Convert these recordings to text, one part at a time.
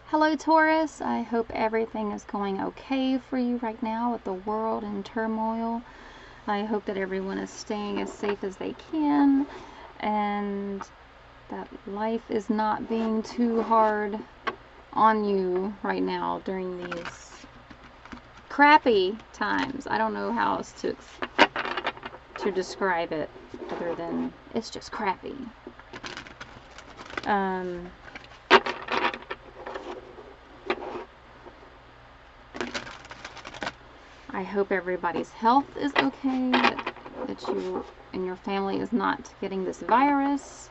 Hello Taurus, I hope everything is going okay for you right now with the world in turmoil. I hope that everyone is staying as safe as they can and that life is not being too hard on you right now during these crappy times. I don't know how else to describe it other than it's just crappy. I hope everybody's health is okay, that you and your family is not getting this virus.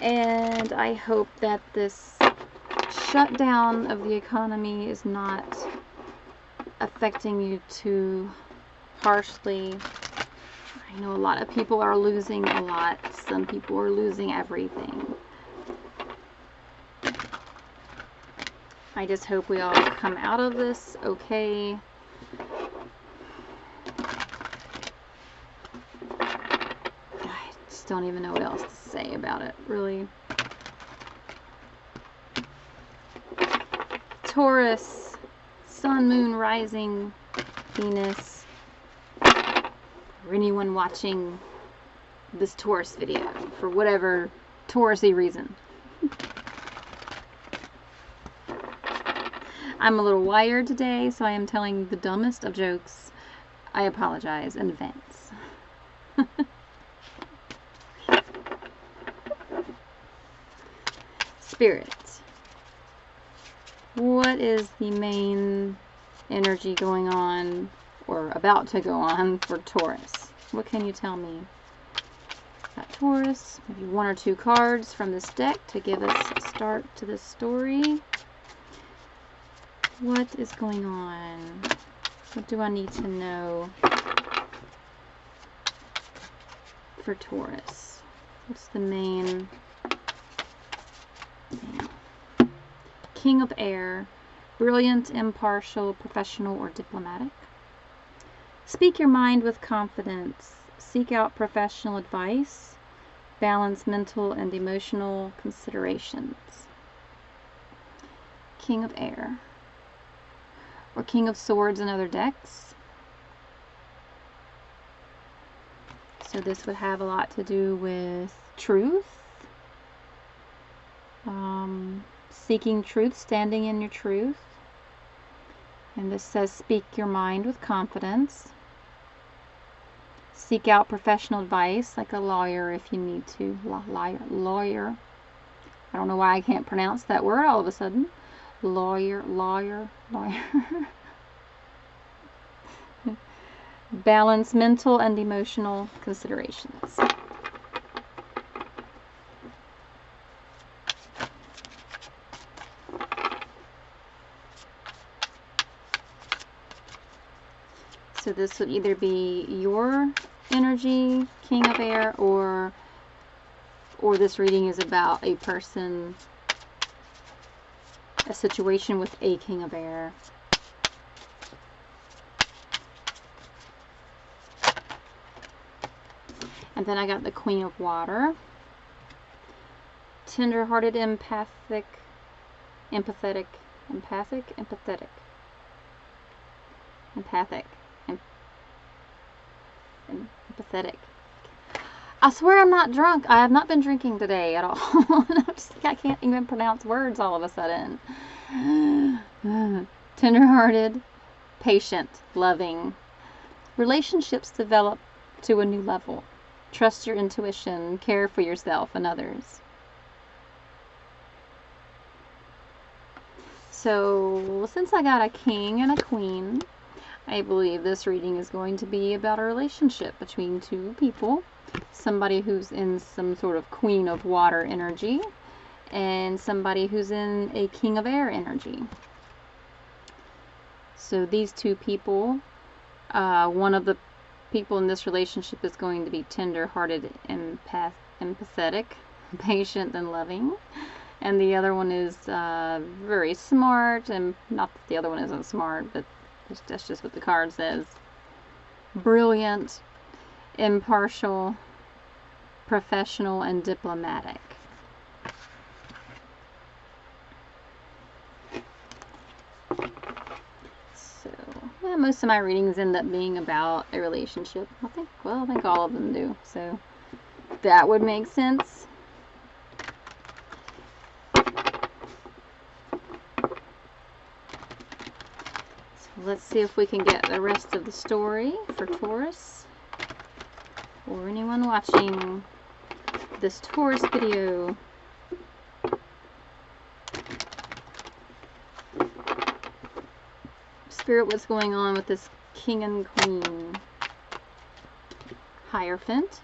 And I hope that this shutdown of the economy is not affecting you too harshly. I know a lot of people are losing a lot. Some people are losing everything. I just hope we all come out of this okay. Don't even know what else to say about it, really. Taurus, Sun, Moon, Rising, Venus. For anyone watching this Taurus video, for whatever Taurus-y reason. I'm a little wired today, so I am telling the dumbest of jokes. I apologize in advance. Spirit, what is the main energy going on or about to go on for Taurus? What can you tell me about Taurus? Maybe one or two cards from this deck to give us a start to this story. What is going on? What do I need to know for Taurus? What's the main... King of Air, brilliant, impartial, professional, or diplomatic. Speak your mind with confidence. Seek out professional advice. Balance mental and emotional considerations. King of Air. Or King of Swords in other decks. So this would have a lot to do with truth. Seeking truth, standing in your truth. And this says speak your mind with confidence. Seek out professional advice, like a lawyer if you need to. Lawyer. I don't know why I can't pronounce that word all of a sudden. Lawyer. Balance mental and emotional considerations. So this would either be your energy, King of Air, or this reading is about a person, a situation with a King of Air. And then I got the Queen of Water. Tender-hearted, empathetic. I swear I'm not drunk. I have not been drinking today at all. I can't even pronounce words all of a sudden. Tender-hearted, patient, loving. Relationships develop to a new level. Trust your intuition. Care for yourself and others. So, since I got a king and a queen, I believe this reading is going to be about a relationship between two people. Somebody who's in some sort of Queen of Water energy and somebody who's in a King of Air energy. So these two people, one of the people in this relationship is going to be tender-hearted, empathetic, patient, and loving. And the other one is very smart, and not that the other one isn't smart, but that's just what the card says. Brilliant, impartial, professional, and diplomatic. Yeah, most of my readings end up being about a relationship. I think all of them do. So that would make sense. So let's see if we can get the rest of the story for Taurus or anyone watching this Taurus video. Spirit, what's going on with this King and Queen? Hierophant.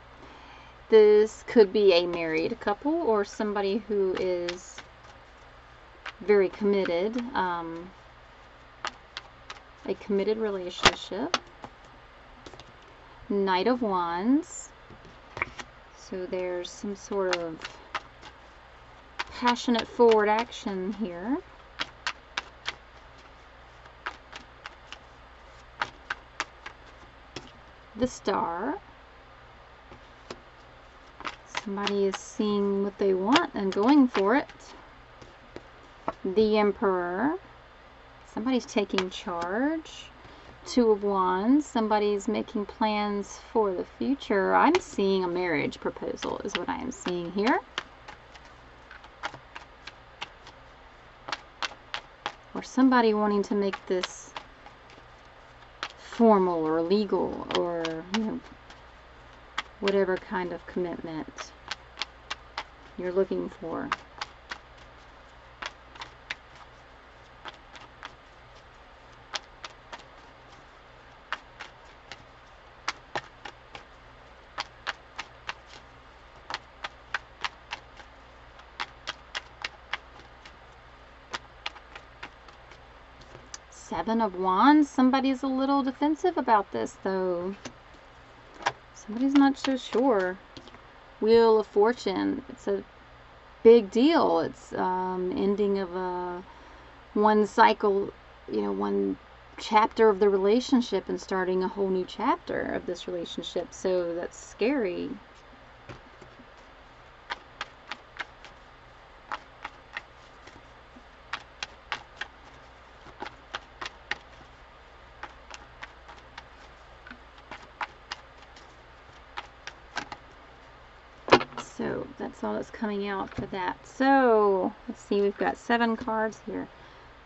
This could be a married couple or somebody who is very committed, a committed relationship. Knight of Wands. So there's some sort of passionate forward action here. The Star. Somebody is seeing what they want and going for it. The Emperor. Somebody's taking charge. Two of Wands. Somebody's making plans for the future. I'm seeing a marriage proposal is what I am seeing here. Or somebody wanting to make this formal or legal or, you know, whatever kind of commitment you're looking for. Seven of Wands. Somebody's a little defensive about this, though. Somebody's not so sure. Wheel of Fortune. It's a big deal. It's ending of one cycle, you know, one chapter of the relationship and starting a whole new chapter of this relationship. So that's scary. So that's all that's coming out for that. So let's see, we've got 7 cards here.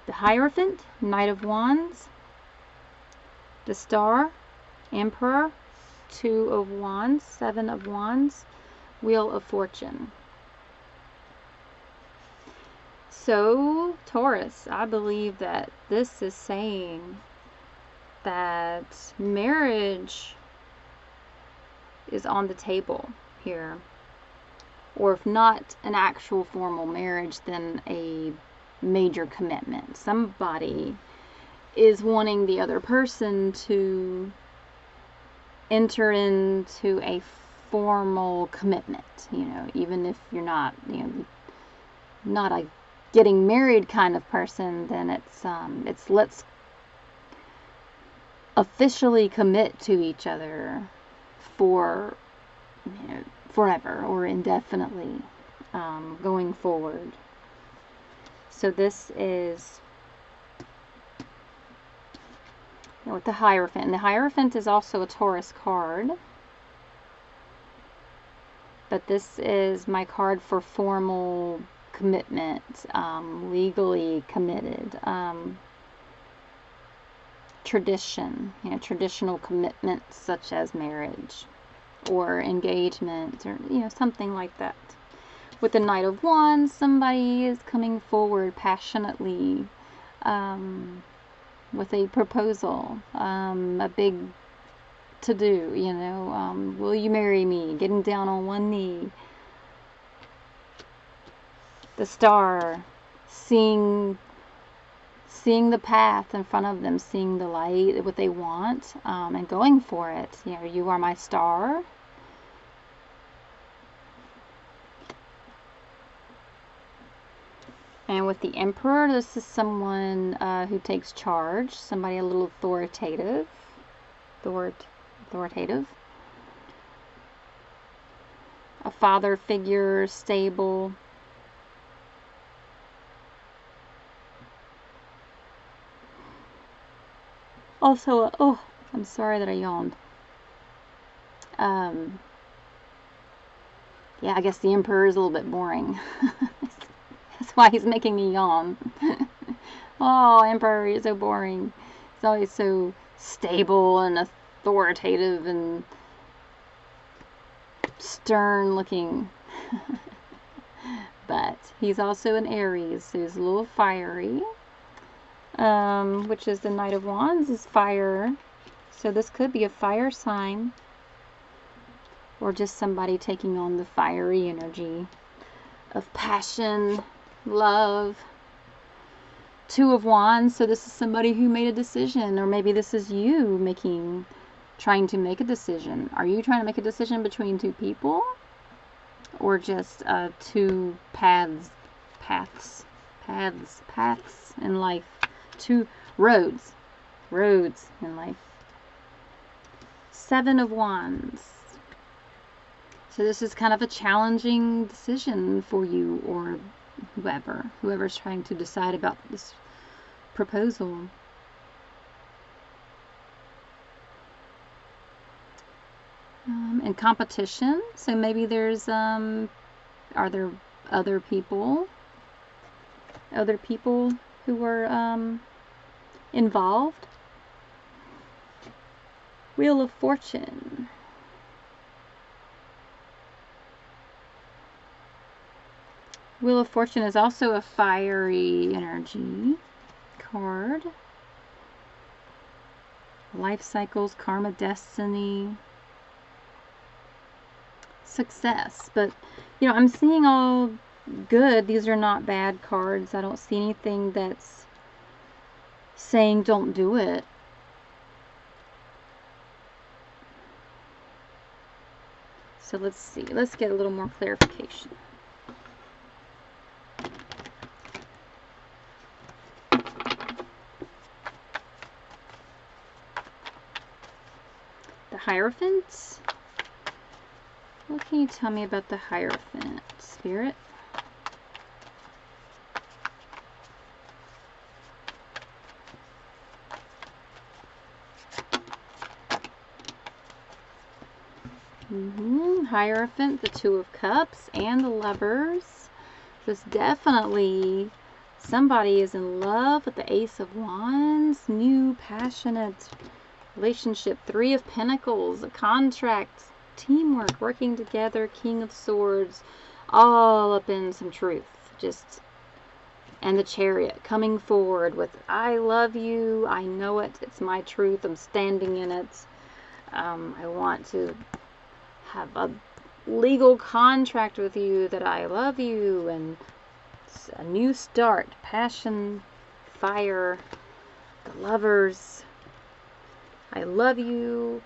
The Hierophant, Knight of Wands, the Star, Emperor, 2 of Wands, 7 of Wands, Wheel of Fortune. So Taurus, I believe that this is saying that marriage is on the table here. Or if not an actual formal marriage, then a major commitment. Somebody is wanting the other person to enter into a formal commitment, you know, even if you're not, you know, not a getting married kind of person, then it's let's officially commit to each other for, you know, forever or indefinitely, going forward. So this is, you know, with the Hierophant. And the Hierophant is also a Taurus card. But this is my card for formal commitment, legally committed, tradition, you know, traditional commitments such as marriage or engagement, or, you know, something like that. With the Knight of Wands, somebody is coming forward passionately with a proposal, a big to-do, you know, will you marry me? Getting down on one knee. The Star, seeing the path in front of them, seeing the light, what they want, and going for it. You know, you are my star. And with the Emperor, this is someone who takes charge, somebody a little authoritative. A father figure, stable. Also, oh, I'm sorry that I yawned. Yeah, I guess the Emperor is a little bit boring. That's why he's making me yawn. Oh, Emperor, you're so boring. He's always so stable and authoritative and stern looking. But he's also an Aries, so he's a little fiery. Which is the Knight of Wands is fire. So this could be a fire sign. Or just somebody taking on the fiery energy of passion, love. Two of Wands, so this is somebody who made a decision, or maybe this is you trying to make a decision. Are you trying to make a decision between two people? Or just two paths in life? Two roads in life. Seven of Wands. So this is kind of a challenging decision for you or whoever's trying to decide about this proposal. And competition. So maybe there's are there other people who are involved? Wheel of Fortune. Wheel of Fortune is also a fiery energy card. Life cycles, karma, destiny, success. But, you know, I'm seeing all good. These are not bad cards. I don't see anything that's saying don't do it. So let's see. Let's get a little more clarification. Hierophant. What can you tell me about the Hierophant, Spirit? Hierophant, the Two of Cups, and the Lovers. This definitely somebody is in love with the Ace of Wands. New, passionate relationship. Three of Pentacles, a contract, teamwork, working together, King of Swords, all up in some truth. And the Chariot coming forward with, I love you, I know it, it's my truth, I'm standing in it. I want to have a legal contract with you that I love you, and it's a new start, passion, fire, the Lovers. I love you.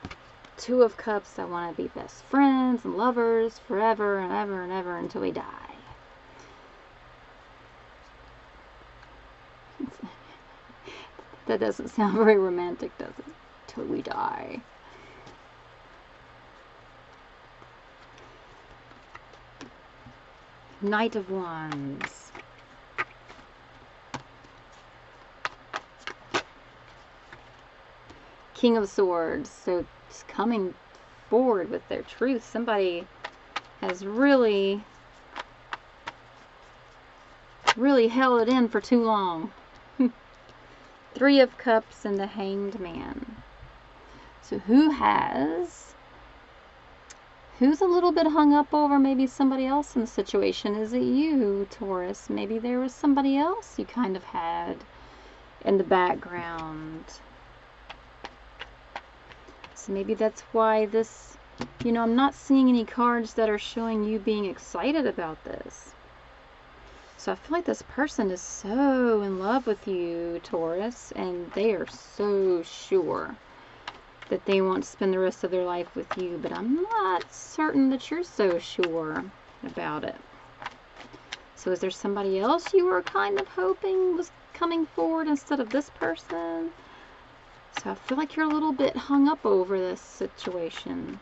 Two of Cups, I want to be best friends and lovers forever and ever and ever until we die. That doesn't sound very romantic, does it? Till we die. Knight of Wands. King of Swords. So it's coming forward with their truth. Somebody has really held it in for too long. Three of Cups and the Hanged Man. So who's a little bit hung up over maybe somebody else in the situation? Is it you, Taurus? Maybe there was somebody else you kind of had in the background. So maybe that's why this, you know, I'm not seeing any cards that are showing you being excited about this. So I feel like this person is so in love with you, Taurus, and they are so sure that they want to spend the rest of their life with you, but I'm not certain that you're so sure about it. So is there somebody else you were kind of hoping was coming forward instead of this person? So I feel like you're a little bit hung up over this situation.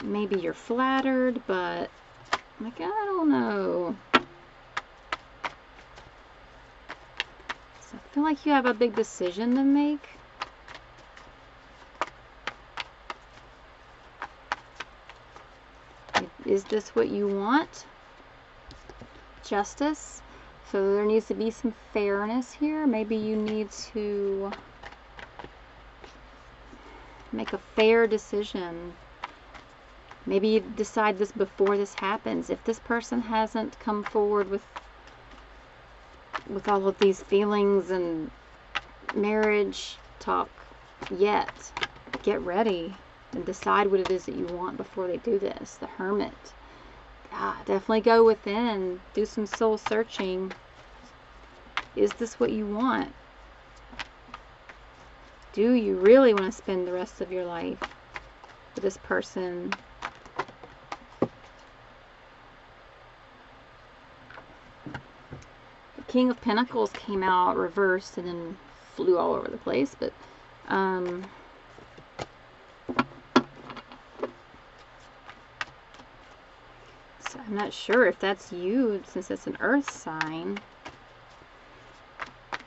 Maybe you're flattered, but like, I don't know. So I feel like you have a big decision to make. Is this what you want? Justice. So there needs to be some fairness here. Maybe you need to make a fair decision. Maybe you decide this before this happens. If this person hasn't come forward with all of these feelings and marriage talk yet, get ready and decide what it is that you want before they do this. The Hermit. Definitely go within. Do some soul searching. Is this what you want? Do you really want to spend the rest of your life with this person? The King of Pentacles came out reversed and then flew all over the place, but so I'm not sure if that's you, since it's an earth sign. I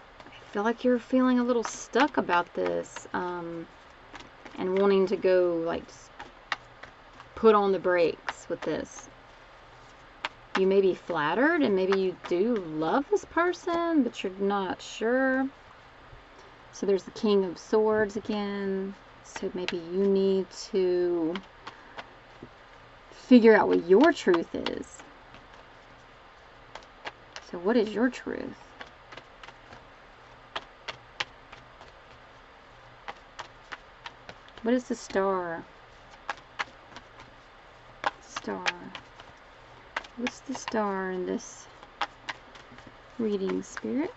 feel like you're feeling a little stuck about this, and wanting to go, like, put on the brakes with this. You may be flattered, and maybe you do love this person, but you're not sure. So there's the King of Swords again. So maybe you need to figure out what your truth is. So what is your truth? What is the Star? Star. What's the Star in this reading, Spirit?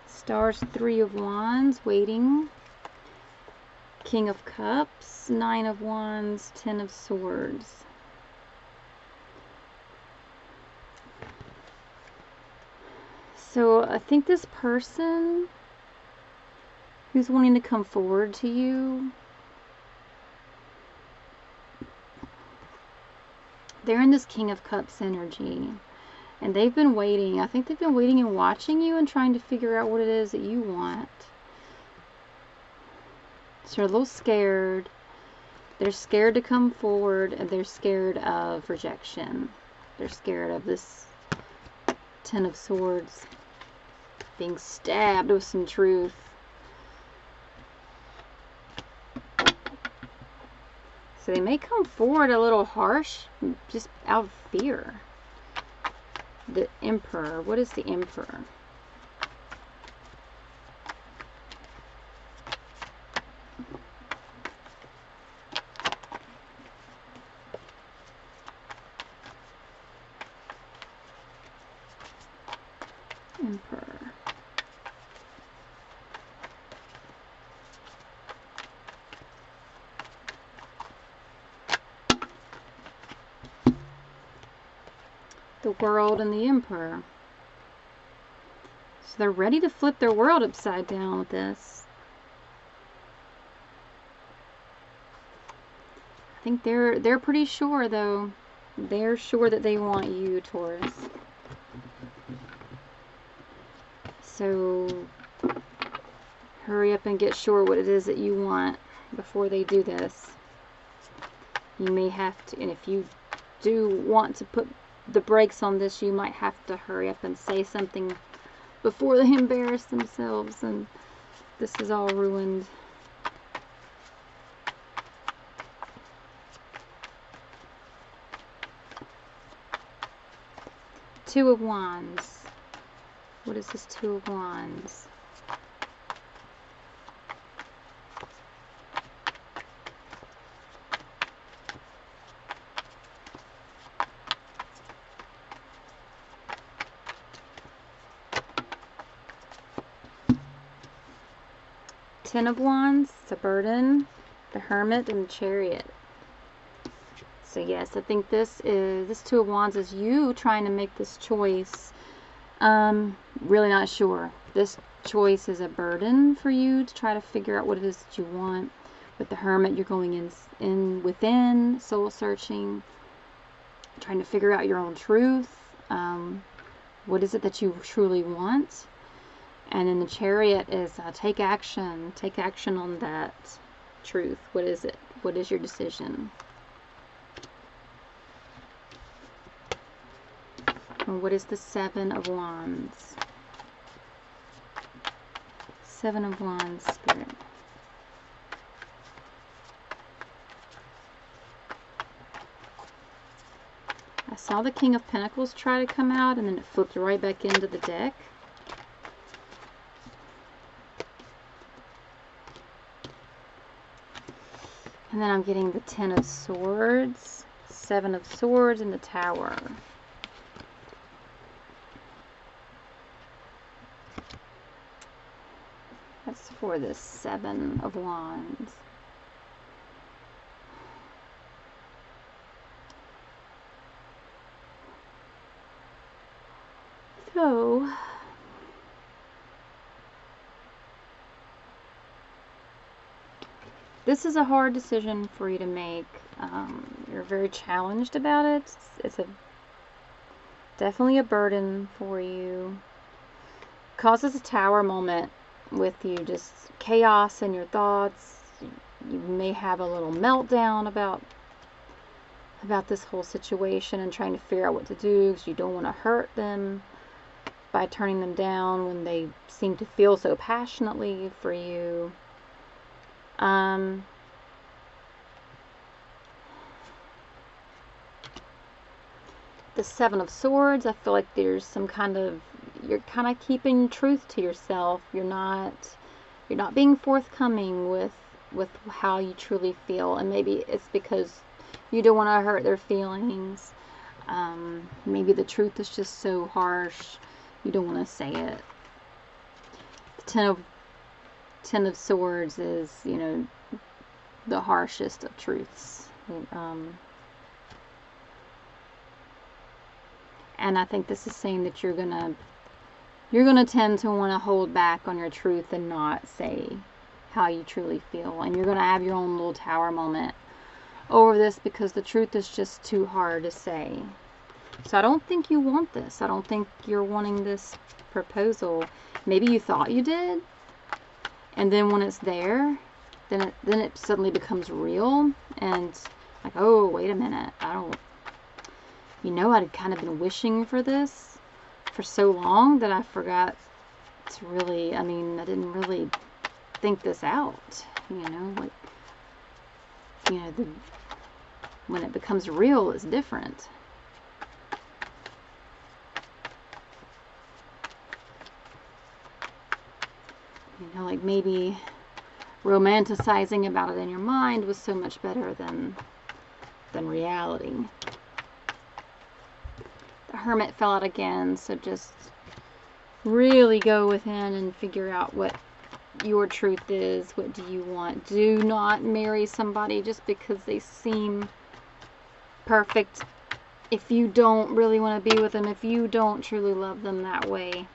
Star's 3 of Wands, waiting. King of Cups, 9 of Wands, 10 of Swords. So I think this person who's wanting to come forward to you, they're in this King of Cups energy. And they've been waiting. I think they've been waiting and watching you and trying to figure out what it is that you want. So they're a little scared. They're scared to come forward, and they're scared of rejection. They're scared of this 10 of Swords being stabbed with some truth. So they may come forward a little harsh, just out of fear. The Emperor. What is the Emperor? Emperor. The World and the Emperor. So they're ready to flip their world upside down with this. I think they're pretty sure, though. They're sure that they want you, Taurus. So hurry up and get sure what it is that you want before they do this. You may have to, and if you do want to put the brakes on this, you might have to hurry up and say something before they embarrass themselves and this is all ruined. Two of Wands. What is this Two of Wands? Ten of Wands, it's a burden, the Hermit, and the Chariot. So yes, I think this Two of Wands is you trying to make this choice. Really not sure. This choice is a burden for you to try to figure out what it is that you want. With the Hermit, you're going in within, soul searching, trying to figure out your own truth. What is it that you truly want? And then the Chariot is take action on that truth? What is it? What is your decision? And what is the Seven of Wands? Seven of Wands, Spirit. I saw the King of Pentacles try to come out, and then it flipped right back into the deck. And then I'm getting the Ten of Swords, Seven of Swords, and the Tower. That's for the Seven of Wands. So, this is a hard decision for you to make. You're very challenged about it. It's definitely a burden for you. Causes a tower moment with you, just chaos in your thoughts. You may have a little meltdown about this whole situation and trying to figure out what to do, because you don't want to hurt them by turning them down when they seem to feel so passionately for you. The Seven of Swords, I feel like there's some kind of, you're kind of keeping truth to yourself. You're not being forthcoming with how you truly feel, and maybe it's because you don't want to hurt their feelings. Maybe the truth is just so harsh, you don't want to say it. The Ten of Swords is, you know, the harshest of truths. And I think this is saying that you're gonna tend to want to hold back on your truth and not say how you truly feel, and you're gonna have your own little tower moment over this because the truth is just too hard to say. So I don't think you want this. I don't think you're wanting this proposal. Maybe you thought you did, and then when it's there, then it suddenly becomes real, and like, oh, wait a minute, you know, I'd kind of been wishing for this for so long that I forgot to really, I mean, I didn't really think this out, you know, like, you know, when it becomes real, it's different. You know, like maybe romanticizing about it in your mind was so much better than reality. The Hermit fell out again, so just really go within and figure out what your truth is. What do you want? Do not marry somebody just because they seem perfect. If you don't really want to be with them, if you don't truly love them that way,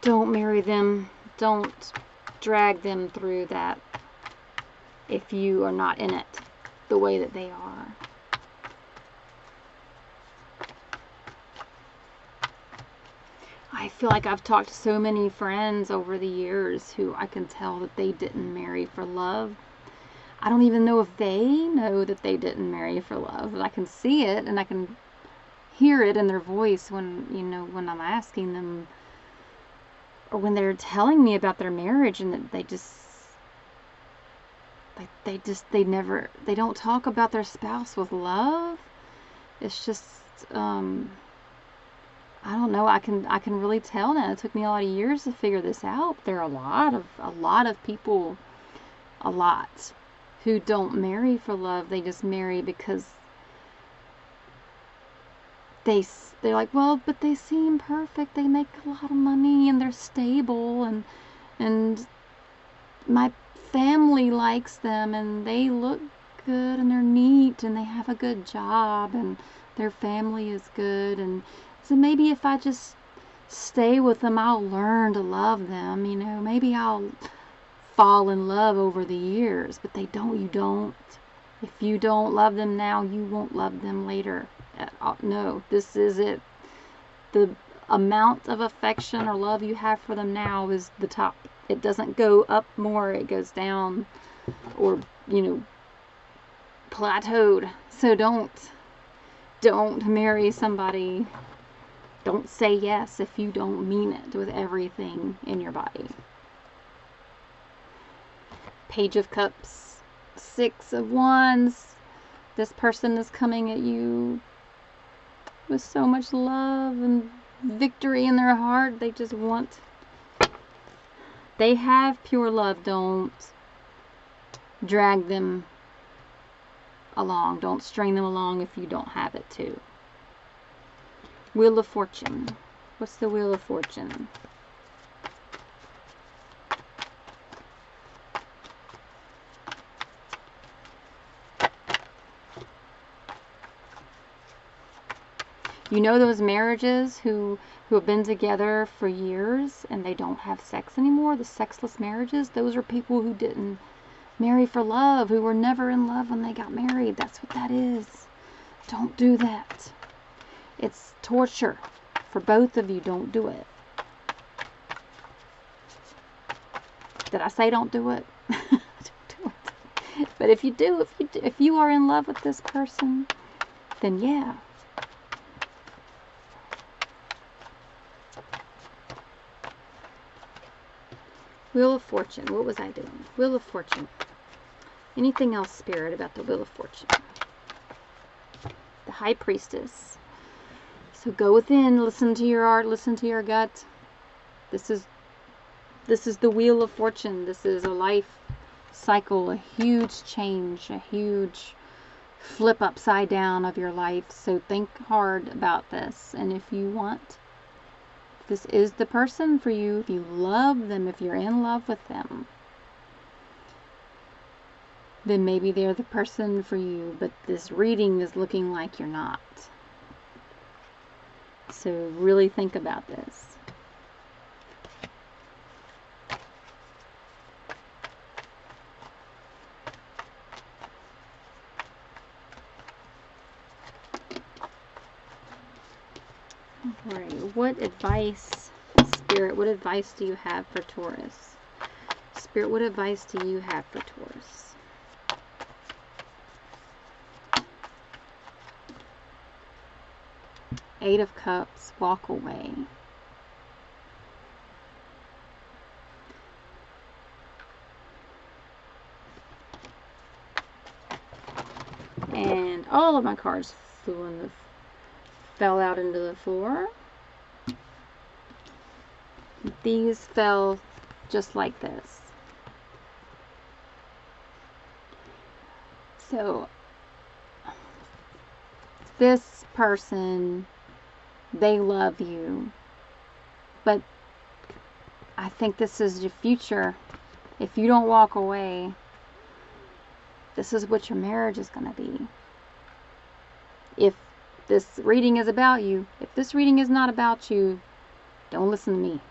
don't marry them. Don't drag them through that if you are not in it the way that they are. I feel like I've talked to so many friends over the years who I can tell that they didn't marry for love. I don't even know if they know that they didn't marry for love, but I can see it and I can hear it in their voice when, you know, when I'm asking them, or when they're telling me about their marriage, and that they don't talk about their spouse with love. It's just, I don't know. I can really tell now. It took me a lot of years to figure this out. There are a lot of people, who don't marry for love. They just marry because they're like, well, but they seem perfect. They make a lot of money and they're stable, and my family likes them, and they look good, and they're neat, and they have a good job, and their family is good, and so maybe if I just stay with them, I'll learn to love them, you know, maybe I'll fall in love over the years. But you don't. If you don't love them now, you won't love them later. No, this is it. The amount of affection or love you have for them now is the top. It doesn't go up more, it goes down or, you know, plateaued. So don't marry somebody. Don't say yes if you don't mean it with everything in your body. Page of Cups, Six of Wands. This person is coming at you with so much love and victory in their heart. They just want, they have pure love. Don't drag them along. Don't string them along if you don't have it too. Wheel of Fortune. What's the Wheel of Fortune? You know those marriages who have been together for years and they don't have sex anymore? The sexless marriages? Those are people who didn't marry for love, who were never in love when they got married. That's what that is. Don't do that. It's torture for both of you. Don't do it. Did I say don't do it? Don't do it. But if you do, if you are in love with this person, then yeah. Wheel of Fortune. What was I doing? Wheel of Fortune. Anything else, Spirit, about the Wheel of Fortune? The High Priestess. So go within, listen to your heart, listen to your gut. This is the Wheel of Fortune. This is a life cycle, a huge change, a huge flip upside down of your life. So think hard about this. And if you want, this is the person for you, if you love them, if you're in love with them, then maybe they're the person for you, but this reading is looking like you're not. So really think about this. Alright, what advice, Spirit, what advice do you have for Taurus? Spirit, what advice do you have for Taurus? Eight of Cups, walk away. And all of my cards fell out into the floor. These fell just like this. So this person, they love you, but I think this is your future. If you don't walk away, this is what your marriage is going to be. If this reading is about you, if this reading is not about you, don't listen to me.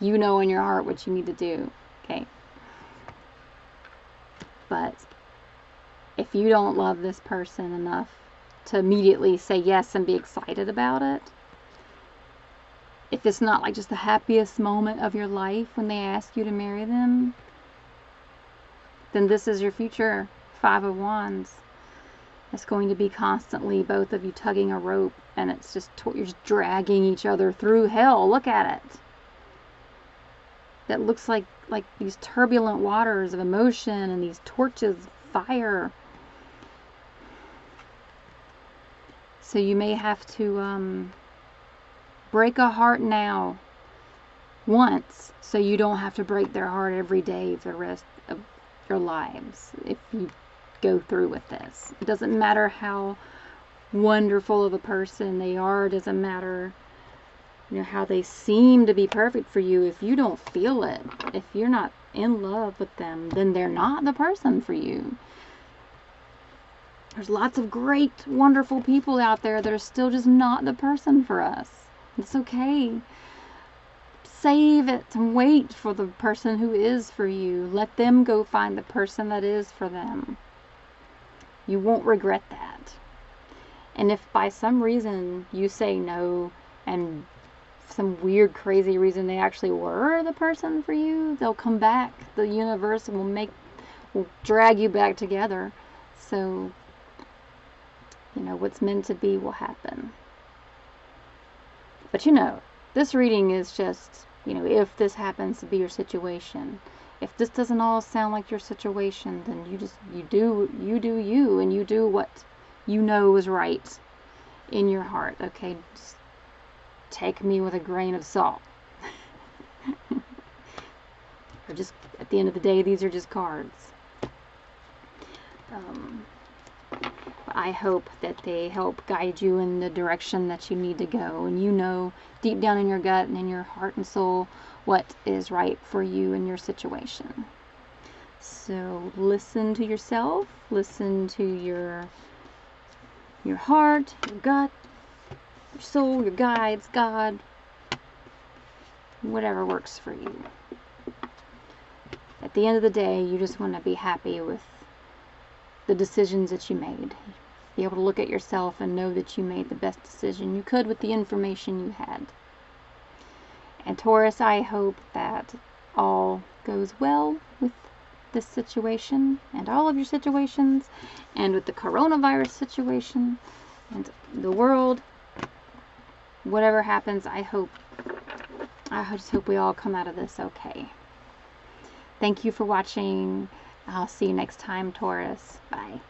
You know in your heart what you need to do, okay? But if you don't love this person enough to immediately say yes and be excited about it, if it's not like just the happiest moment of your life when they ask you to marry them, then this is your future. Five of Wands. It's going to be constantly both of you tugging a rope, and it's just you're just dragging each other through hell. Look at it. That looks like these turbulent waters of emotion and these torches of fire. So you may have to break a heart now once, so you don't have to break their heart every day for the rest of your lives if you go through with this. It doesn't matter how wonderful of a person they are. It doesn't matter, you know, how they seem to be perfect for you. If you don't feel it, if you're not in love with them, then they're not the person for you. There's lots of great, wonderful people out there that are still just not the person for us. It's okay. Save it and wait for the person who is for you. Let them go find the person that is for them. You won't regret that. And if by some reason you say no and some weird, crazy reason they actually were the person for you, they'll come back. The universe will drag you back together. So, you know, what's meant to be will happen. But you know, this reading is just, you know, if this happens to be your situation. If this doesn't all sound like your situation, then you do you, and you do what you know is right in your heart. Okay, just take me with a grain of salt. Or just, at the end of the day, these are just cards. I hope that they help guide you in the direction that you need to go, and you know deep down in your gut and in your heart and soul what is right for you in your situation. So listen to yourself, listen to your heart, your gut, your soul, your guides, God, whatever works for you. At the end of the day, you just want to be happy with the decisions that you made. Be able to look at yourself and know that you made the best decision you could with the information you had. And Taurus, I hope that all goes well with this situation and all of your situations, and with the coronavirus situation and the world. Whatever happens, I just hope we all come out of this okay. Thank you for watching. I'll see you next time, Taurus. Bye.